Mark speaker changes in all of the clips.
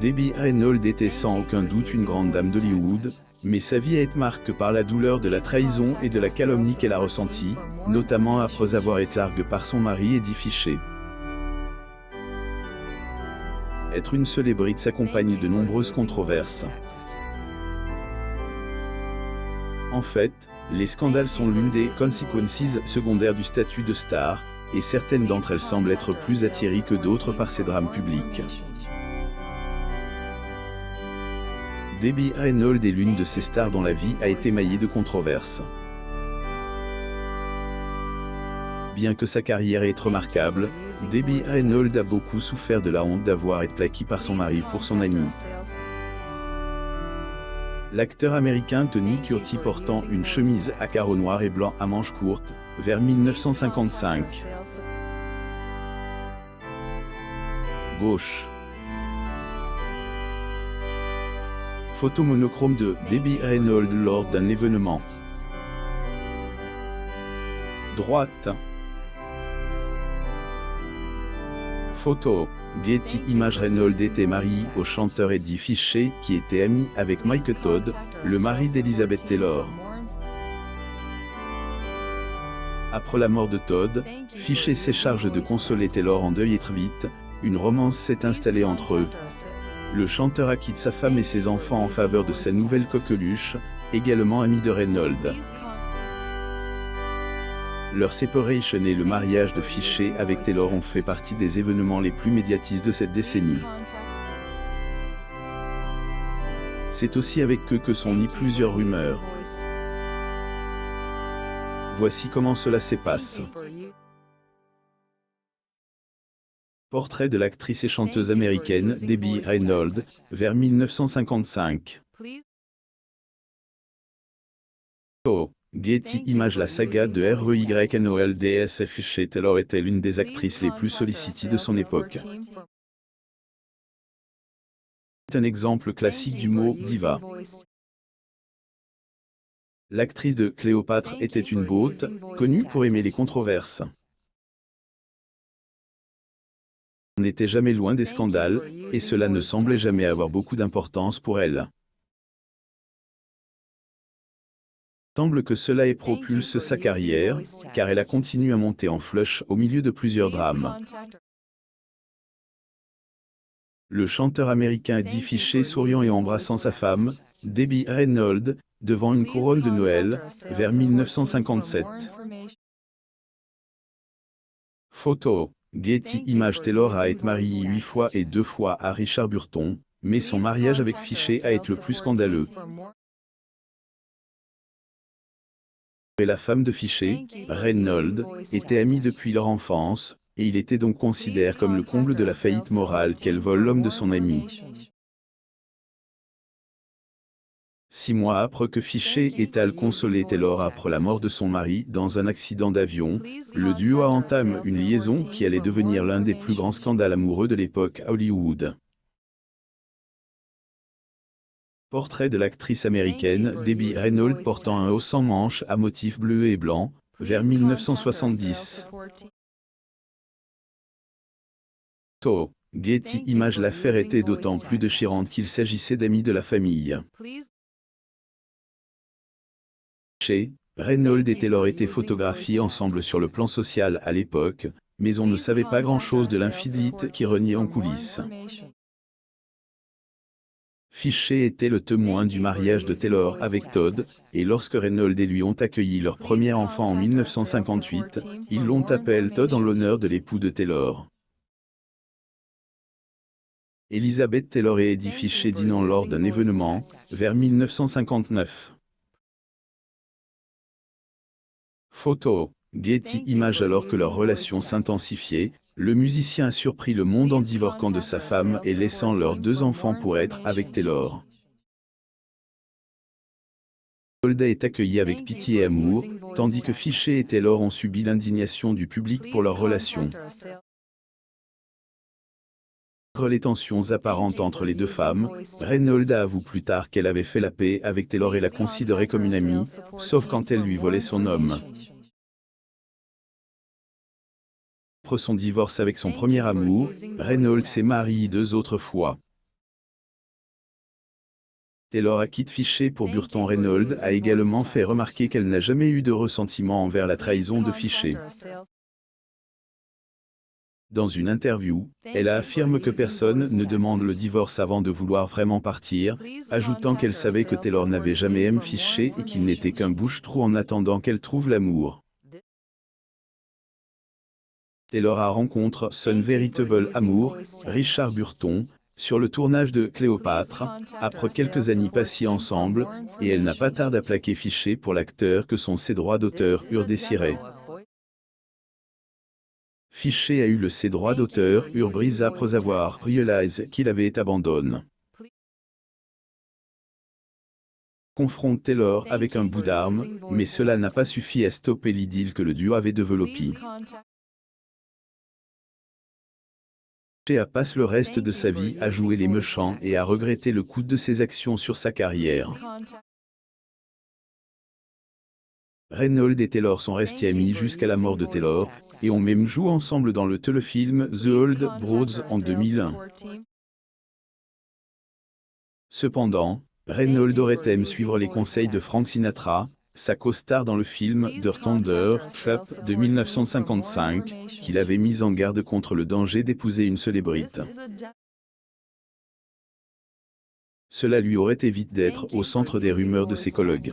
Speaker 1: Debbie Reynolds était sans aucun doute une grande dame d'Hollywood, mais sa vie a été marquée par la douleur de la trahison et de la calomnie qu'elle a ressentie, notamment après avoir été larguée par son mari Eddie Fisher. Être une célébrité s'accompagne de nombreuses controverses. En fait, les scandales sont l'une des conséquences secondaires du statut de star, et certaines d'entre elles semblent être plus attirées que d'autres par ces drames publics. Debbie Reynolds est l'une de ces stars dont la vie a été émaillée de controverses. Bien que sa carrière ait été remarquable, Debbie Reynolds a beaucoup souffert de la honte d'avoir été plaquée par son mari pour son ami. L'acteur américain Tony Curtis portant une chemise à carreaux noirs et blancs à manches courtes, vers 1955. Gauche. Photo monochrome de Debbie Reynolds lors d'un événement. Droite. Photo. Getty Images. Reynolds était mariée au chanteur Eddie Fisher qui était ami avec Mike Todd, le mari d'Elizabeth Taylor. Après la mort de Todd, Fisher s'est chargé de consoler Taylor en deuil et très vite, une romance s'est installée entre eux. Le chanteur a quitté sa femme et ses enfants en faveur de sa nouvelle coqueluche, également amie de Reynolds. Leur séparation et le mariage de Fisher avec Taylor ont fait partie des événements les plus médiatisés de cette décennie. C'est aussi avec eux que sont nées plusieurs rumeurs. Voici comment cela se passe. Portrait de l'actrice et chanteuse américaine Debbie Reynolds, vers 1955. Oh. Getty Images. La saga de Reynolds Fisher Taylor était l'une des actrices les plus sollicitées de son époque. C'est un exemple classique du mot « diva ». L'actrice de Cléopâtre était une beauté, connue pour aimer les controverses. On n'était jamais loin des scandales, et cela ne semblait jamais avoir beaucoup d'importance pour elle. Il semble que cela ait propulsé sa carrière, car elle a continué à monter en flèche au milieu de plusieurs drames. Le chanteur américain Eddie Fisher souriant et embrassant sa femme, Debbie Reynolds, devant une couronne de Noël, vers 1957. Photo. Getty Images. Taylor a été mariée 8 fois et 2 fois à Richard Burton, mais son mariage avec Fisher a été le plus scandaleux. Et la femme de Fisher, Reynolds, était amie depuis leur enfance, et il était donc considéré comme le comble de la faillite morale qu'elle vole l'homme de son ami. 6 mois après que Fisher ait consolé Taylor après la mort de son mari dans un accident d'avion, le duo a entamé une liaison qui allait devenir l'un des plus grands scandales amoureux de l'époque à Hollywood. Portrait de l'actrice américaine Debbie Reynolds portant un haut sans manches à motifs bleus et blancs, vers 1970. Photo. Getty Images. L'affaire était d'autant plus déchirante qu'il s'agissait d'amis de la famille. Reynolds et Taylor étaient photographiés ensemble sur le plan social à l'époque, mais on ne savait pas grand-chose de l'infidélité qui reniait en coulisses. Fisher était le témoin du mariage de Taylor avec Todd, et lorsque Reynolds et lui ont accueilli leur premier enfant en 1958, ils l'ont appelé Todd en l'honneur de l'époux de Taylor. Elizabeth Taylor et Eddie Fisher dînant lors d'un événement, vers 1959. Photo. Getty Images. Alors que leur relation s'intensifiait, le musicien a surpris le monde en divorçant de sa femme et laissant leurs 2 enfants pour être avec Taylor. Reynolds est accueilli avec pitié et amour, tandis que Fisher et Taylor ont subi l'indignation du public pour leur relation. Malgré les tensions apparentes entre les deux femmes, Reynolds a avoué plus tard qu'elle avait fait la paix avec Taylor et la considérait comme une amie, sauf quand elle lui volait son homme. Après son divorce avec son premier amour, Reynolds s'est marié 2 autres fois. Taylor acquitte Fichet pour Burton. Reynolds a également fait remarquer qu'elle n'a jamais eu de ressentiment envers la trahison de Fichet. Dans une interview, elle affirme que personne ne demande le divorce avant de vouloir vraiment partir, ajoutant qu'elle savait que Taylor n'avait jamais aimé Fichet et qu'il n'était qu'un bouche-trou en attendant qu'elle trouve l'amour. Taylor a rencontré son véritable amour, Richard Burton, sur le tournage de Cléopâtre, après quelques années passées ensemble, et elle n'a pas tardé à plaquer Fichet pour l'acteur que ses droits d'auteur eurent désiré. Fichet a eu ses droits d'auteur eurent brisés après avoir réalisé qu'il avait été abandonné. Confronte Taylor avec un bout d'arme, mais cela n'a pas suffi à stopper l'idylle que le duo avait développée. Fichet passe le reste de sa vie à jouer les méchants et à regretter le coût de ses actions sur sa carrière. Reynolds et Taylor sont restés amis jusqu'à la mort de Taylor, et ont même joué ensemble dans le téléfilm The Old Broads en 2001. Cependant, Reynolds aurait aimé suivre les conseils de Frank Sinatra, sa co-star dans le film The Thunder Clap de 1955, qu'il avait mis en garde contre le danger d'épouser une célébrité. Cela lui aurait évité d'être au centre des rumeurs de ses collègues.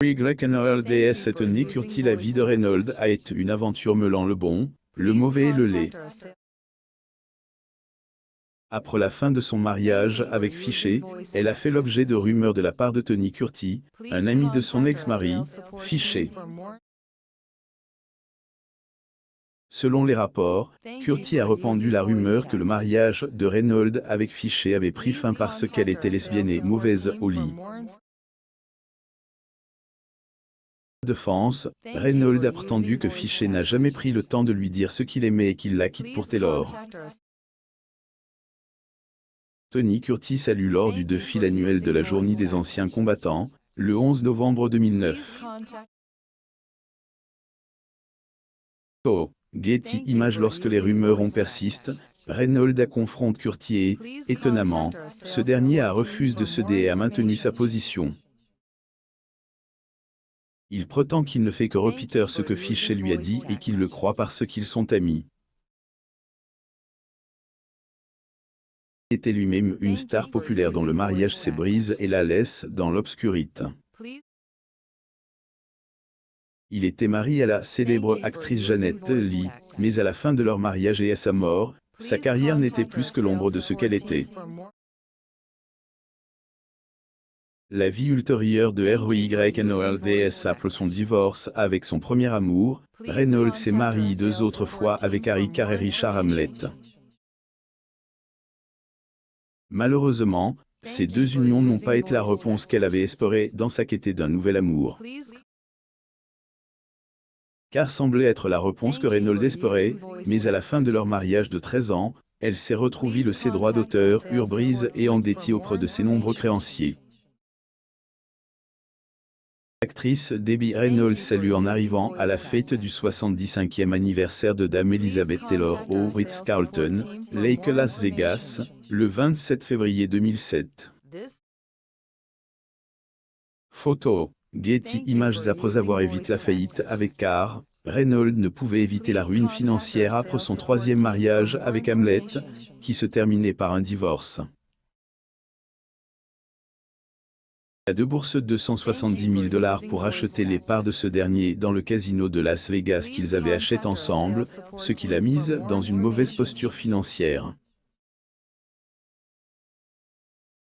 Speaker 1: YNOLDS Tony Curtis. La vie de Reynolds a été une aventure mêlant le bon, le mauvais et le laid. Après la fin de son mariage avec Fichet, elle a fait l'objet de rumeurs de la part de Tony Curtis, un ami de son ex-mari, Fichet. Selon les rapports, Curtis a répandu la rumeur que le mariage de Reynolds avec Fichet avait pris fin parce qu'elle était lesbienne et mauvaise au lit. Défense, Reynolds a prétendu que Fichet n'a jamais pris le temps de lui dire ce qu'il aimait et qu'il la quitte pour Taylor. Tony Curtis a lu lors du défilé annuel de la Journée des anciens combattants, le 11 novembre 2009. Getty Images. Lorsque les rumeurs ont persisté, Reynolds a confronté Curtis et, étonnamment, ce dernier a refusé de céder et a maintenu sa position. Il prétend qu'il ne fait que répéter ce que Fichet lui a dit et qu'il le croit parce qu'ils sont amis. Il était lui-même une star populaire dont le mariage s'est brisé et la laisse dans l'obscurité. Il était marié à la célèbre actrice Janet Leigh, mais à la fin de leur mariage et à sa mort, sa carrière n'était plus que l'ombre de ce qu'elle était. La vie ultérieure de RYNOLDS. Après son divorce avec son premier amour, Reynolds s'est marié 2 autres fois avec Harry Carey et Richard Hamlet. Malheureusement, ces 2 unions n'ont pas été la réponse qu'elle avait espérée dans sa quête d'un nouvel amour. Car semblait être la réponse que Reynolds espérait, mais à la fin de leur mariage de 13 ans, elle s'est retrouvée ses droits d'auteur eurent brisés et endettée auprès de ses nombreux créanciers. L'actrice Debbie Reynolds salue en arrivant à la fête du 75e anniversaire de Dame Elizabeth Taylor au Ritz-Carlton, Lake Las Vegas, le 27 février 2007. Photo. Getty Images. Après avoir évité la faillite avec Carr, Reynolds ne pouvait éviter la ruine financière après son 3e mariage avec Hamlet, qui se terminait par un divorce. Il a déboursé $270 000 pour acheter les parts de ce dernier dans le casino de Las Vegas qu'ils avaient acheté ensemble, ce qui l'a mise dans une mauvaise posture financière.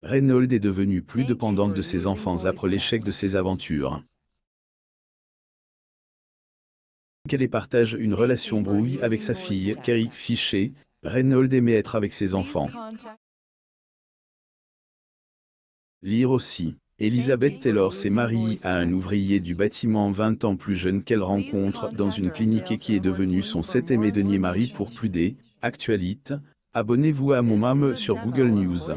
Speaker 1: Reynolds est devenue plus dépendante de ses enfants après l'échec de ses aventures. Qu'elle partage une relation brouille avec sa fille, Carrie Fichet, Reynolds aimait être avec ses enfants. Lire aussi. Elizabeth Taylor s'est mariée à un ouvrier du bâtiment 20 ans plus jeune qu'elle rencontre dans une clinique et qui est devenu son 7e et dernier mari pour plus des actualités. Abonnez-vous à mon mam sur Google News.